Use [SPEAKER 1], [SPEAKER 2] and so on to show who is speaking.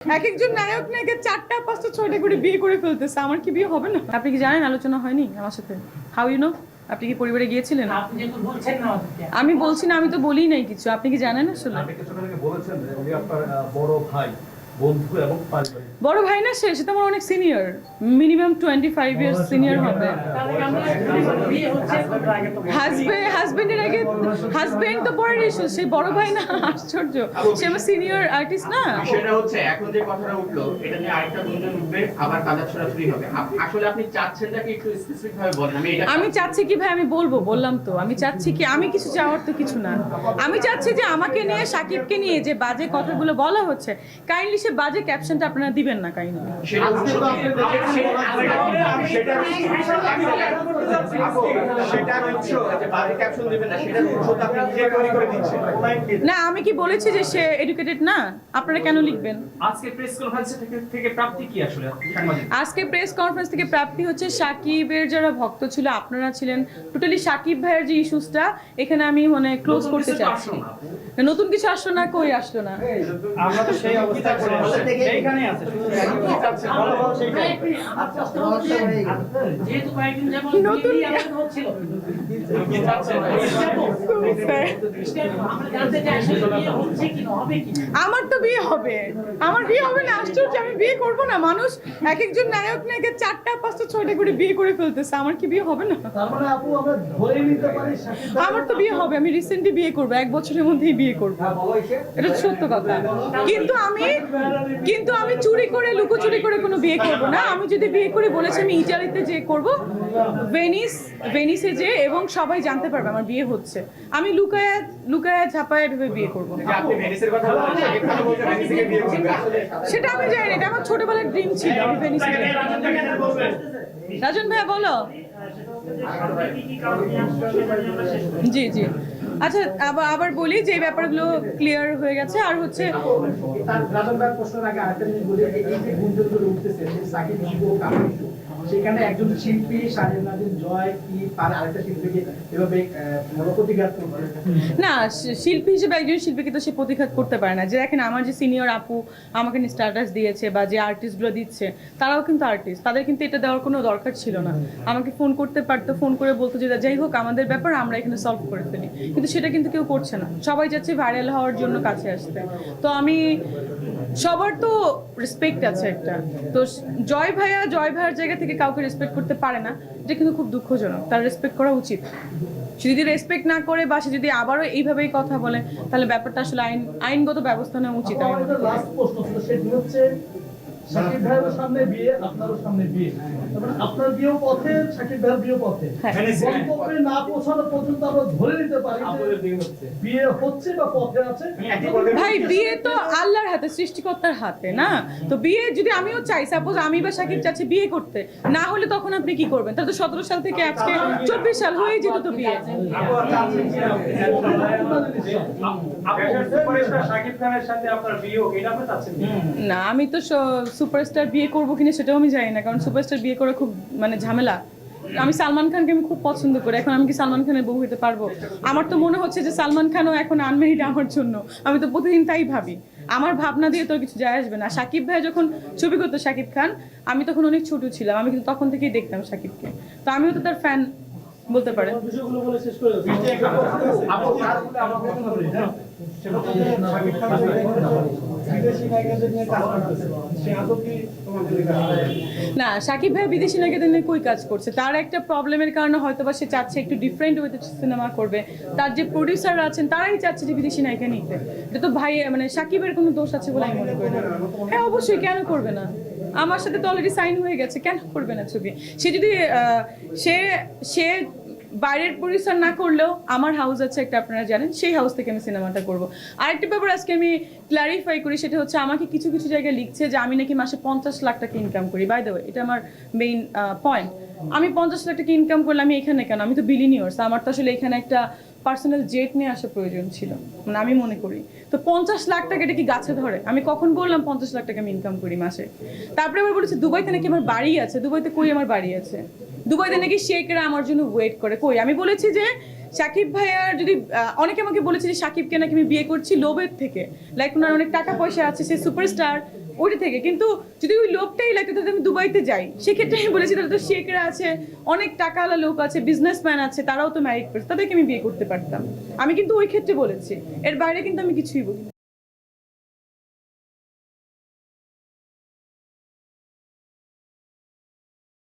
[SPEAKER 1] একজন নায়ক নায়িকা 4টা 5টা 6টা করে বিয়ে করে ফেলতেছে, আমার কি বিয়ে হবে না? আপনি কি জানেন আলোচনা হয়নি আমার সাথে? How you know? আপনি কি পরিবারে গিয়েছিলেন? আমি বলছি না, আমি তো বলিই নাই কিছু। আপনি কি জানেন আসলে?
[SPEAKER 2] আপনি কিছুক্ষণ আগে বলেছেন যে উনি আপনার বড় ভাই, বন্ধু এবং পারিবারিক।
[SPEAKER 1] বড় ভাই না, সে তো আমার অনেক সিনিয়র, মিনিমাম 25 ইয়ার্স সিনিয়র হবে। হাজবেন্ডের আগে হাজবেন্ড তো পরের ইস্যু, সে বড় ভাই না, আশ্চর্য। সে আমার সিনিয়র আর্টিস্ট না।
[SPEAKER 3] সেটা হচ্ছে এখন যে কথাটা উঠলো এটা নিয়ে আরেকটা গুঞ্জন উঠবে, আবার কাদা ছড়াছড়ি হবে। আসলে আপনি চাচ্ছেনটা কি একটু স্পেসিফিক ভাবে বলেন।
[SPEAKER 1] আমি চাচ্ছি কি ভাই, আমি বলবো, বললাম তো আমি চাচ্ছি কি, আমি কিছু চাওয়ার তো কিছু না। আমি চাচ্ছি যে আমাকে নিয়ে, সাকিবকে নিয়ে যে বাজে কথাগুলো বলা হচ্ছে, কাইন্ডলি সে বাজে ক্যাপশনটা আপনারা দিবেন না কাইন্ডলি। না, আমি কি বলেছি যে সে এডুকেটেড না? আপনারা কেন লিখবেন?
[SPEAKER 4] আজকে প্রেস কনফারেন্স থেকে প্রাপ্তি কি আসলে সাংবাদিক?
[SPEAKER 1] আজকে প্রেস কনফারেন্স থেকে প্রাপ্তি হচ্ছে সাকিবের যারা ভক্ত ছিল, আপনারা ছিলেন, টোটালি সাকিব ভাইয়ের যে ইস্যুসটা এখানে আমি মানে ক্লোজ করতে চাচ্ছি। নতুন কিছু আসলো না, কই আসলো না।
[SPEAKER 4] আমরা তো সেই অবস্থা করে এইখানেই আছে, যেহেতু কয়েকদিন যাবত
[SPEAKER 1] নতুন
[SPEAKER 4] আমাদের হচ্ছিল কি চাচ্ছেন আমরা জানতে চাই আসলে বিয়ে হচ্ছে কি না হবে কি?
[SPEAKER 1] আমার তো বিয়ে হবে, আমার বিয়ে হবে না, আশ্চর্য। আমি বিয়ে করব না? মানুষ একজন নায়ক নায়িকা 4টা 5টা 6টা করে বিয়ে করে ফেলতেছে, আমার কি বিয়ে হবে না?
[SPEAKER 2] তার মানে আপু আমরা ধরে নিতে পারি সাকিব ভাই
[SPEAKER 1] আমার তো বিয়ে হবে, আমি রিসেন্টলি বিয়ে করব, 1 বছরের মধ্যেই বিয়ে করব। এটা সত্য কথা। কিন্তু আমি চুরি করে, লুকোচুরি করে কোনো বিয়ে করব না। আমি যদি বিয়ে করি বলেছি আমি ইটালিতে যে করব, ভেনিসে যে, এবং সবাই জানতে পারবে আমার বিয়ে হচ্ছে। আমি লুকায়া লুকায়া ঝাপায় ভেবে বিয়ে করব।
[SPEAKER 3] আপনি ভেনিসের কথা বলেন, সাকিব খান বলতে ভেনিসে গিয়ে বিয়ে করবে। আসলে
[SPEAKER 1] সেটা আমি জানি না, এটা আমার ছোটবেলার ড্রিম ছিল, আমি ভেনিসে বিয়ে করব। রাজন ভাইয়া বলো। জি জি, আচ্ছা আবার বলি যে এই ব্যাপারগুলো ক্লিয়ার হয়ে গেছে। আর হচ্ছে
[SPEAKER 2] তার রাজন ভাই প্রশ্নের আগে আরেকটা জিনিস বলি, এই যে গুঞ্জনগুলো উঠতেছে যে সাকিব ইস্যু ও কামাল ইস্যু, সেখানে একজন শিল্পী শাহরিন নাজিম জয় কি পারে আরেকটা শিল্পীকে এভাবে প্রতিঘাত করতে?
[SPEAKER 1] না, শিল্পী হিসেবে একজন শিল্পীকে তো সে প্রতিঘাত করতে পারে না। যে দেখেন আমার যে সিনিয়র আপু আমাকে নিয়ে স্ট্যাটাস দিয়েছে বা যে আর্টিস্টগুলো দিচ্ছে, তারাও কিন্তু আর্টিস্ট, তাদের কিন্তু এটা দেওয়ার কোনো দরকার ছিল না। আমাকে ফোন করতে পারতো, ফোন করে বলতো যে যাই হোক আমাদের ব্যাপার আমরা এখানে সলভ করে ফেলি, কিন্তু সেটা কিন্তু কেউ করছে না। সবাই যাচ্ছে ভাইরাল হওয়ার জন্য কাছে আসতে। তো আমি, সবার তো রেসপেক্ট আছে একটা, তো জয় ভাইয়ার জায়গা থেকে কাউকে রেসপেক্ট করতে পারে না, এটা কিন্তু খুব দুঃখজনক। তার রেসপেক্ট করা উচিত। সে যদি রেসপেক্ট না করে বা সে যদি আবারও এইভাবেই কথা বলে, তাহলে ব্যাপারটা আসলে আইনগত ব্যবস্থা নেওয়া উচিত। আমি মনে করি।
[SPEAKER 2] লাস্ট প্রশ্ন ছিল, সেটি হচ্ছে সাকিব ভাইয়ের সামনে বিয়ে, আপনারও সামনে বিয়ে, তারপরে আপনার বিয়েও পথে, সাকিব ভাইয়ের বিয়েও পথে। গন্তব্যে না পৌঁছানো পর্যন্ত আমরা ধরে নিতে পারি যে বিয়ে হচ্ছে বা পথে আছে।
[SPEAKER 1] ভাই বিয়ে তো আল্লাহর হাতে, সৃষ্টিকর্তার হাতে না। তো বিয়ে যদি আমিও চাই, সাপোজ আমি বা সাকিব চাচ্ছি বিয়ে করতে, না হলে তখন আপনি কি করবেন? তাহলে তো 17 সাল থেকে আজকে 24 সাল হয়ে যেত তো বিয়ে।
[SPEAKER 4] সাকিব খানের সাথে আপনার বিয়ে হোক, এটা আপনি চাচ্ছেন
[SPEAKER 1] না, আমি তো সুপারস্টার বিয়ে করবো কিনা সেটাও আমি জানি না, কারণ সুপারস্টার বিয়ে করা খুব মানে ঝামেলা। আমি সালমান খানকে আমি খুব পছন্দ করি, এখন আমি কি সালমান খানের বউ হতে পারবো? আমার তো মনে হচ্ছে যে সালমান খানও এখন আনমেরিড আমার জন্য। আমি তো প্রতিদিন তাই ভাবি। আমার ভাবনা দিয়ে তো কিছু যায় আসবে না। সাকিব ভাই যখন ছবি করতো, সাকিব খান, আমি তখন অনেক ছোট ছিলাম, আমি কিন্তু তখন থেকেই দেখতাম সাকিবকে, তো আমিও তো তার ফ্যান বলতে পারেন। না, সাকিব ভাই বিদেশি নায়িকাদের নিয়ে কই কাজ করছে? তার একটা প্রবলেমের কারণে হয়তো বা সে চাচ্ছে একটু ডিফারেন্ট ওয়েতে সিনেমা করবে। তার যে প্রডিউসাররা আছেন তারাই চাচ্ছে যে বিদেশি নায়িকা নিতে। এটা তো ভাই মানে সাকিবের কোনো দোষ আছে বলে আমি মনে করি না। হ্যাঁ অবশ্যই, কেন করবে না? আমার সাথে তো অলরেডি সাইন হয়ে গেছে, কেন করবে না ছবি? সে যদি সে বাইরের প্রডিউসার না করলেও আমার হাউস আছে একটা, আপনারা জানেন, সেই হাউস থেকে আমি সিনেমাটা করব। আরেকটা ব্যাপার আজকে আমি ক্লারিফাই করি, সেটা হচ্ছে আমাকে কিছু কিছু জায়গায় লিখছে যে আমি নাকি মাসে 50 লাখ টাকা ইনকাম করি। বাই দ্য ওয়ে, এটা আমার মেইন পয়েন্ট। আমি 50 লাখ টাকা ইনকাম করলে আমি এখানে কেন? আমি তো বিলিনিয়ার্স, আমার তো আসলে এখানে একটা পার্সোনাল জেট নিয়ে আসা প্রয়োজন ছিল, মানে আমি মনে করি। তো 50 লাখ টাকা এটা কি গাছে ধরে? আমি কখন বললাম 50 লাখ টাকা আমি ইনকাম করি মাসে? তারপরে আবার বলেছে দুবাইতে নাকি আমার বাড়ি আছে। দুবাইতে কই আমার বাড়ি আছে? দুবাইতে নাকি শেখরা আমার জন্য ওয়েট করে। কই? আমি বলেছি যে সাকিব ভাইয়ার যদি অনেকে আমাকে বলেছে যে সাকিবকে নাকি আমি বিয়ে করছি লোভের থেকে, লাইক ওনার অনেক টাকা পয়সা আছে, সে সুপারস্টার, ওইটা থেকে। কিন্তু যদি ওই লোকটাই লাগতো তাহলে আমি দুবাইতে যাই, সেক্ষেত্রে আমি বলেছি তাহলে তো শেখরা আছে, অনেক টাকাওয়ালা লোক আছে, বিজনেসম্যান আছে, তারাও তো ম্যারিড পার্সন, তাদেরকে আমি বিয়ে করতে পারতাম। আমি কিন্তু ওই ক্ষেত্রে বলেছি, এর বাইরে কিন্তু আমি কিছুই বলি।